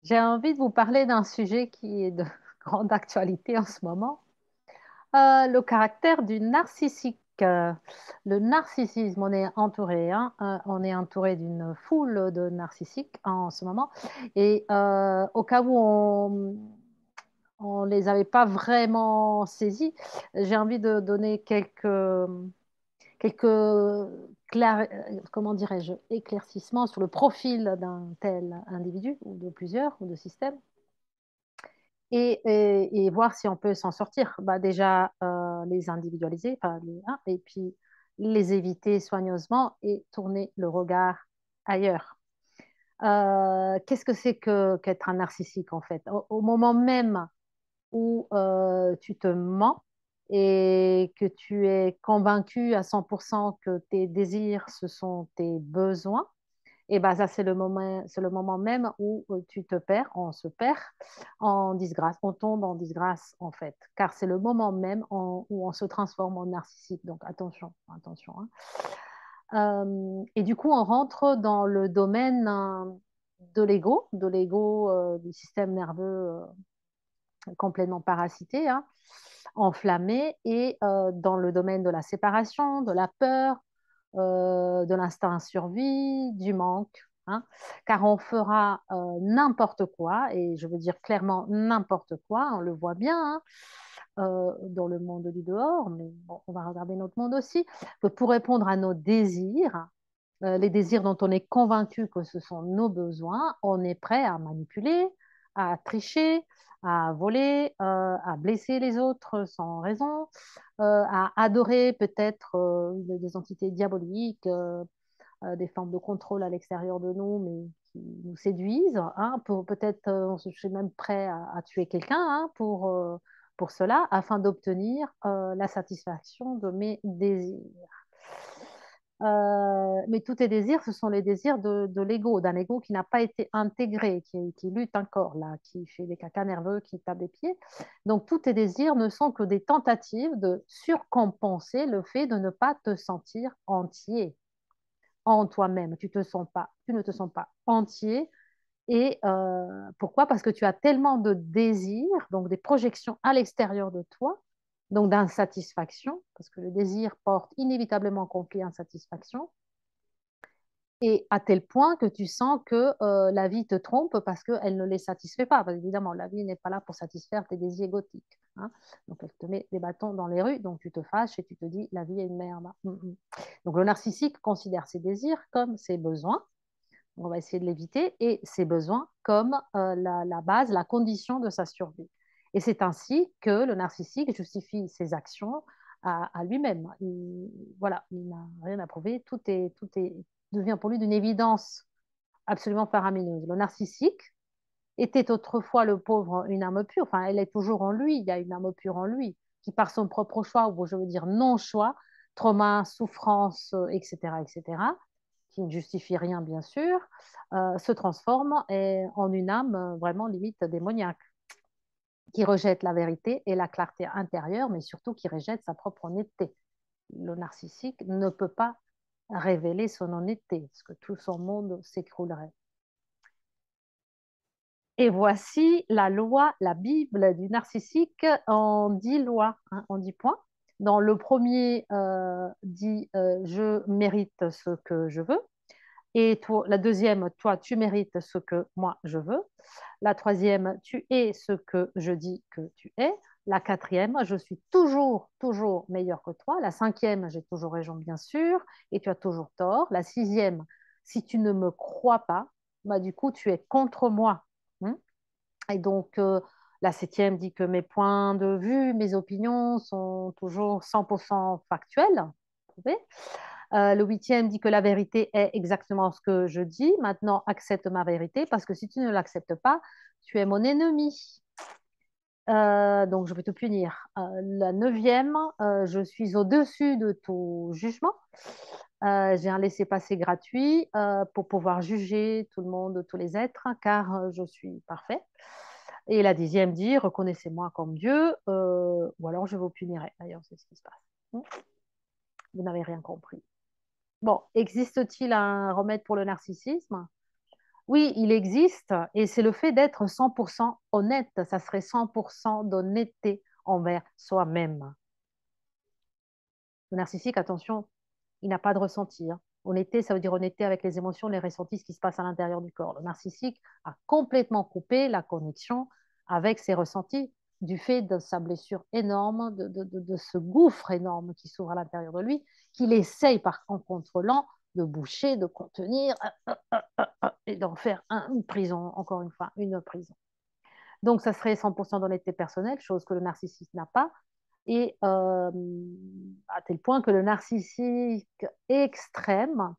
J'ai envie de vous parler d'un sujet qui est de grande actualité en ce moment. Le caractère du narcissique. Le narcissisme, on est entouré, hein, on est entouré d'une foule de narcissiques en ce moment. Et au cas où on les avait pas vraiment saisis, j'ai envie de donner quelques comment dirais-je, éclaircissements sur le profil d'un tel individu, ou de plusieurs, ou de systèmes et voir si on peut s'en sortir. Bah, déjà, les individualiser, enfin, hein, et puis les éviter soigneusement et tourner le regard ailleurs. Qu'est-ce que c'est qu'être un narcissique, en fait? Au moment même où tu te mens et que tu es convaincu à 100% que tes désirs, ce sont tes besoins, et ben ça, c'est le moment même où tu te perds, on se perd en disgrâce, on tombe en disgrâce en fait, car c'est le moment même où on se transforme en narcissique. Donc attention, attention, hein. Et du coup, on rentre dans le domaine de l'ego, du système nerveux complètement parasité, hein, enflammé, et dans le domaine de la séparation, de la peur, de l'instinct survie, du manque, hein, car on fera n'importe quoi, et je veux dire clairement n'importe quoi, on le voit bien, hein, dans le monde du dehors, mais bon, on va regarder notre monde aussi, que pour répondre à nos désirs, les désirs dont on est convaincu que ce sont nos besoins, on est prêt à manipuler, à tricher, à voler, à blesser les autres sans raison, à adorer peut-être des entités diaboliques, des formes de contrôle à l'extérieur de nous, mais qui nous séduisent, hein, pour peut-être, je suis même prêt à tuer quelqu'un, hein, pour cela, afin d'obtenir la satisfaction de mes désirs. Mais tous tes désirs, ce sont les désirs de l'ego, d'un ego qui n'a pas été intégré, qui lutte encore là, qui fait des cacas nerveux, qui tape des pieds. Donc tous tes désirs ne sont que des tentatives de surcompenser le fait de ne pas te sentir entier en toi-même. Tu ne te sens pas entier. Et pourquoi? Parce que tu as tellement de désirs, donc des projections à l'extérieur de toi, donc d'insatisfaction, parce que le désir porte inévitablement conflit insatisfaction, et à tel point que tu sens que la vie te trompe parce qu'elle ne les satisfait pas. Parce qu'évidemment, la vie n'est pas là pour satisfaire tes désirs égotiques, hein. Donc, elle te met des bâtons dans les rues, donc tu te fâches et tu te dis, la vie est une merde. Donc, le narcissique considère ses désirs comme ses besoins. On va essayer de l'éviter, et ses besoins comme la base, la condition de sa survie. Et c'est ainsi que le narcissique justifie ses actions à lui-même. Voilà, il n'a rien à prouver, devient pour lui d'une évidence absolument faramineuse. Le narcissique était autrefois le pauvre une âme pure, enfin elle est toujours en lui, il y a une âme pure en lui, qui par son propre choix, ou je veux dire non-choix, trauma, souffrance, etc., etc., qui ne justifie rien bien sûr, se transforme en une âme vraiment limite démoniaque, qui rejette la vérité et la clarté intérieure, mais surtout qui rejette sa propre honnêteté. Le narcissique ne peut pas révéler son honnêteté, parce que tout son monde s'écroulerait. Et voici la loi, la Bible du narcissique en 10 lois, hein, en 10 points. Dans le premier dit je mérite ce que je veux. Et toi, la deuxième, toi, tu mérites ce que moi je veux. La troisième, tu es ce que je dis que tu es. La quatrième, je suis toujours, toujours meilleur que toi. La cinquième, j'ai toujours raison, bien sûr, et tu as toujours tort. La sixième, si tu ne me crois pas, bah, du coup, tu es contre moi. Hein. Et donc, la septième dit que mes points de vue, mes opinions sont toujours 100% factuels. Prouvés. Le huitième dit que la vérité est exactement ce que je dis. Maintenant, accepte ma vérité parce que si tu ne l'acceptes pas, tu es mon ennemi. Donc, je vais te punir. La neuvième, je suis au-dessus de tout jugement. J'ai un laissez-passer gratuit pour pouvoir juger tout le monde, tous les êtres, car je suis parfait. Et la dixième dit, reconnaissez-moi comme Dieu, ou alors je vous punirai. D'ailleurs, c'est ce qui se passe. Vous n'avez rien compris. Bon, existe-t-il un remède pour le narcissisme? Oui, il existe et c'est le fait d'être 100% honnête. Ça serait 100% d'honnêteté envers soi-même. Le narcissique, attention, il n'a pas de ressenti, hein. Honnêteté, ça veut dire honnêteté avec les émotions, les ressentis, ce qui se passe à l'intérieur du corps. Le narcissique a complètement coupé la connexion avec ses ressentis du fait de sa blessure énorme, de ce gouffre énorme qui s'ouvre à l'intérieur de lui, qu'il essaye en contrôlant de boucher, de contenir et d'en faire une prison, encore une fois, une prison. Donc, ça serait 100% d'honnêteté personnelle, chose que le narcissiste n'a pas. Et à tel point que le narcissique extrême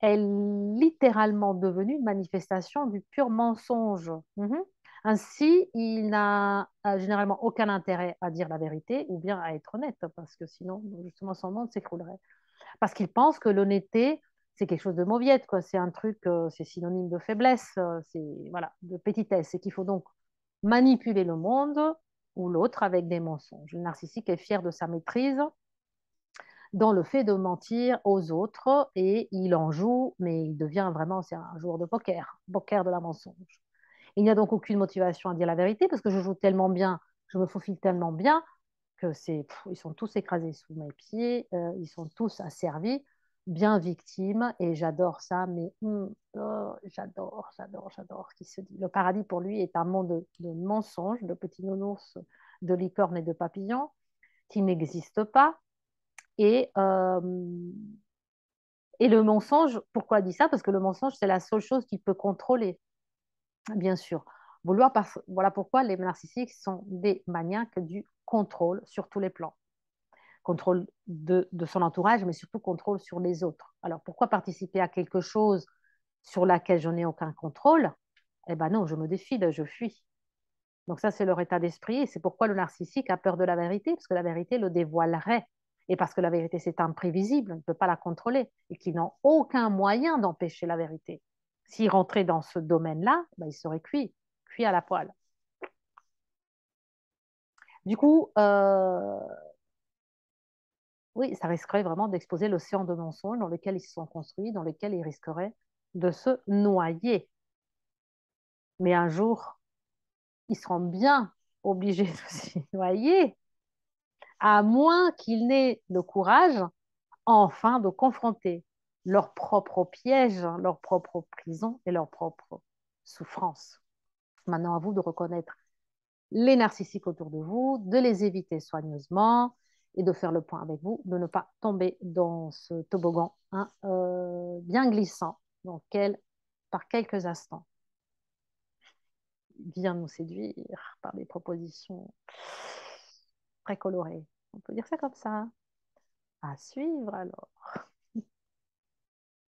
est littéralement devenu une manifestation du pur mensonge. Mhm. Ainsi, il n'a généralement aucun intérêt à dire la vérité ou bien à être honnête, parce que sinon, justement, son monde s'écroulerait. Parce qu'il pense que l'honnêteté, c'est quelque chose de mauviette, quoi. C'est un truc, c'est synonyme de faiblesse, c'est voilà, de petitesse, et qu'il faut donc manipuler le monde ou l'autre avec des mensonges. Le narcissique est fier de sa maîtrise dans le fait de mentir aux autres et il en joue, mais il devient vraiment, c'est un joueur de poker, poker de la mensonge. Il n'y a donc aucune motivation à dire la vérité parce que je joue tellement bien, je me faufile tellement bien que ils sont tous écrasés sous mes pieds, ils sont tous asservis, bien victimes, et j'adore ça, mais j'adore ce qui se dit. Le paradis pour lui est un monde de mensonges, de petits nounours, de licornes et de papillons qui n'existent pas. Et, euh, et le mensonge, pourquoi il dit ça? Parce que le mensonge, c'est la seule chose qu'il peut contrôler, bien sûr. Voilà pourquoi les narcissiques sont des maniaques du contrôle sur tous les plans. Contrôle de son entourage, mais surtout contrôle sur les autres. Alors pourquoi participer à quelque chose sur laquelle je n'ai aucun contrôle? Eh ben non, je me défile, je fuis. Donc ça, c'est leur état d'esprit et c'est pourquoi le narcissique a peur de la vérité, parce que la vérité le dévoilerait. Et parce que la vérité, c'est imprévisible, on ne peut pas la contrôler et qu'ils n'ont aucun moyen d'empêcher la vérité. S'ils rentraient dans ce domaine-là, ben, ils seraient cuits à la poêle. Du coup, oui, ça risquerait vraiment d'exposer l'océan de mensonges dans lequel ils se sont construits, dans lequel ils risqueraient de se noyer. Mais un jour, ils seront bien obligés de se noyer, à moins qu'ils n'aient le courage, enfin, de confronter leurs propres pièges, leurs propres prisons et leurs propres souffrances. Maintenant, à vous de reconnaître les narcissiques autour de vous, de les éviter soigneusement et de faire le point avec vous, de ne pas tomber dans ce toboggan hein, bien glissant par quelques instants, vient nous séduire par des propositions très colorées. On peut dire ça comme ça. À suivre alors.